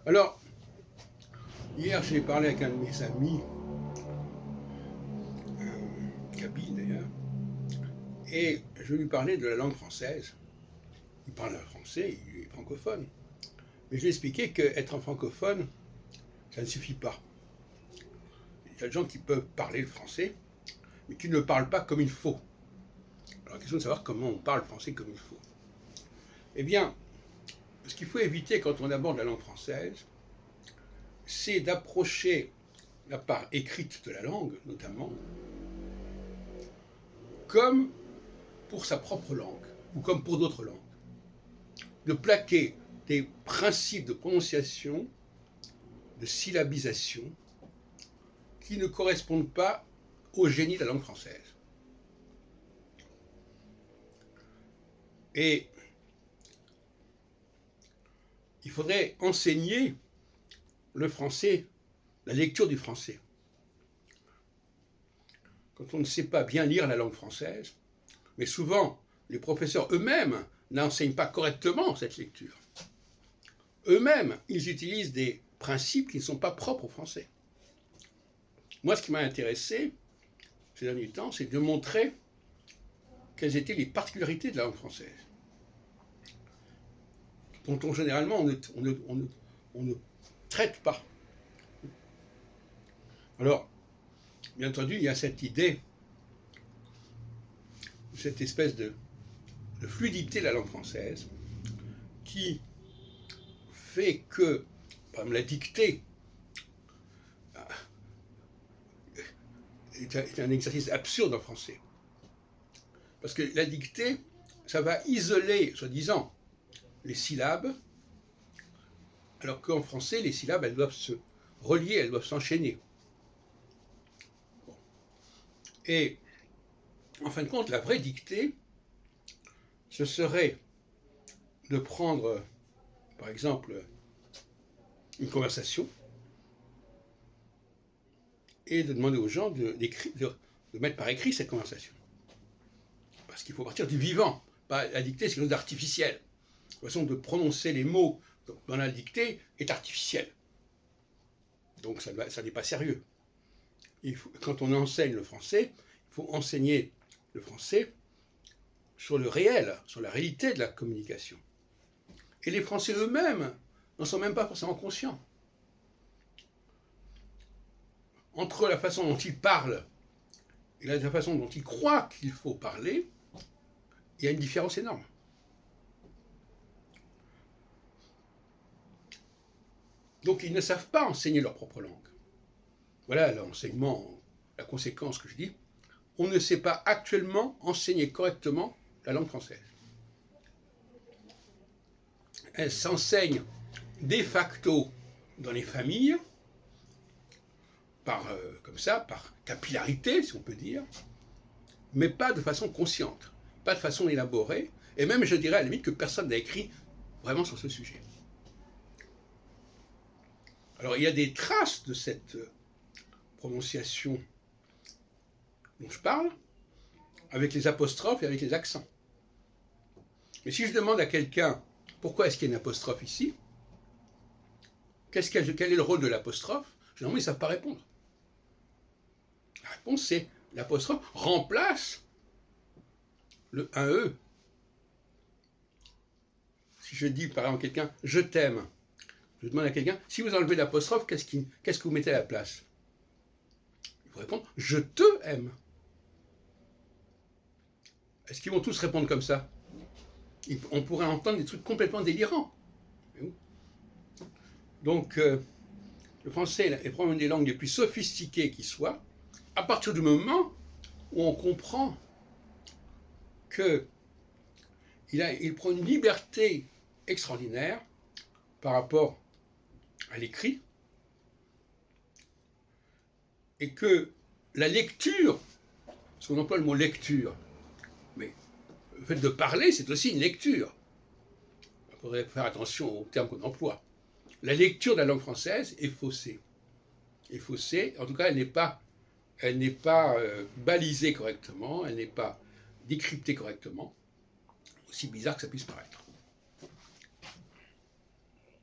Alors, hier, j'ai parlé avec un de mes amis, Kabyle d'ailleurs, et je lui parlais de la langue française. Il parle français, il est francophone. Mais je lui ai expliqué qu'être un francophone, ça ne suffit pas. Il y a des gens qui peuvent parler le français, mais qui ne le parlent pas comme il faut. Alors la question est de savoir comment on parle français comme il faut. Eh bien, ce qu'il faut éviter quand on aborde la langue française, c'est d'approcher la part écrite de la langue, notamment, comme pour sa propre langue, ou comme pour d'autres langues. De plaquer des principes de prononciation, de syllabisation, qui ne correspondent pas au génie de la langue française. Et il faudrait enseigner le français, la lecture du français. Quand on ne sait pas bien lire la langue française, mais souvent les professeurs eux-mêmes n'enseignent pas correctement cette lecture. Eux-mêmes, ils utilisent des principes qui ne sont pas propres au français. Moi, ce qui m'a intéressé ces derniers temps, c'est de montrer quelles étaient les particularités de la langue française, dont généralement on ne traite pas. Alors, bien entendu, il y a cette idée, cette espèce de fluidité de la langue française qui fait que, par exemple, la dictée est un exercice absurde en français. Parce que la dictée, ça va isoler, soi-disant, les syllabes, alors qu'en français, les syllabes, elles doivent se relier, elles doivent s'enchaîner. Bon. Et, en fin de compte, la vraie dictée, ce serait de prendre, par exemple, une conversation et de demander aux gens de mettre par écrit cette conversation. Parce qu'il faut partir du vivant. Pas la dictée, c'est quelque chose d'artificiel. La façon de prononcer les mots dans la dictée est artificielle. Donc ça n'est pas sérieux. Quand on enseigne le français, il faut enseigner le français sur le réel, sur la réalité de la communication. Et les Français eux-mêmes n'en sont même pas forcément conscients. Entre la façon dont ils parlent et la façon dont ils croient qu'il faut parler, il y a une différence énorme. Donc ils ne savent pas enseigner leur propre langue. Voilà l'enseignement, la conséquence que je dis. On ne sait pas actuellement enseigner correctement la langue française. Elle s'enseigne de facto dans les familles, comme ça, par capillarité, si on peut dire, mais pas de façon consciente, pas de façon élaborée, et même, je dirais, à la limite, que personne n'a écrit vraiment sur ce sujet. Alors, il y a des traces de cette prononciation dont je parle, avec les apostrophes et avec les accents. Mais si je demande à quelqu'un pourquoi est-ce qu'il y a une apostrophe ici, quel est le rôle de l'apostrophe, généralement, ils ne savent pas répondre. La réponse, c'est l'apostrophe remplace un E. Si je dis par exemple à quelqu'un « je t'aime », je demande à quelqu'un « si vous enlevez l'apostrophe, qu'est-ce que vous mettez à la place ?» Il faut répondre « je te aime ». Est-ce qu'ils vont tous répondre comme ça? On pourrait entendre des trucs complètement délirants. Donc, le français est probablement une des langues les plus sophistiquées qui soit, à partir du moment où on comprend qu'il prend une liberté extraordinaire par rapport à l'écrit, et que la lecture, parce qu'on emploie le mot lecture, mais le fait de parler, c'est aussi une lecture. Il faudrait faire attention aux termes qu'on emploie. La lecture de la langue française est faussée. En tout cas, elle n'est pas balisée correctement, elle n'est pas décryptée correctement, aussi bizarre que ça puisse paraître.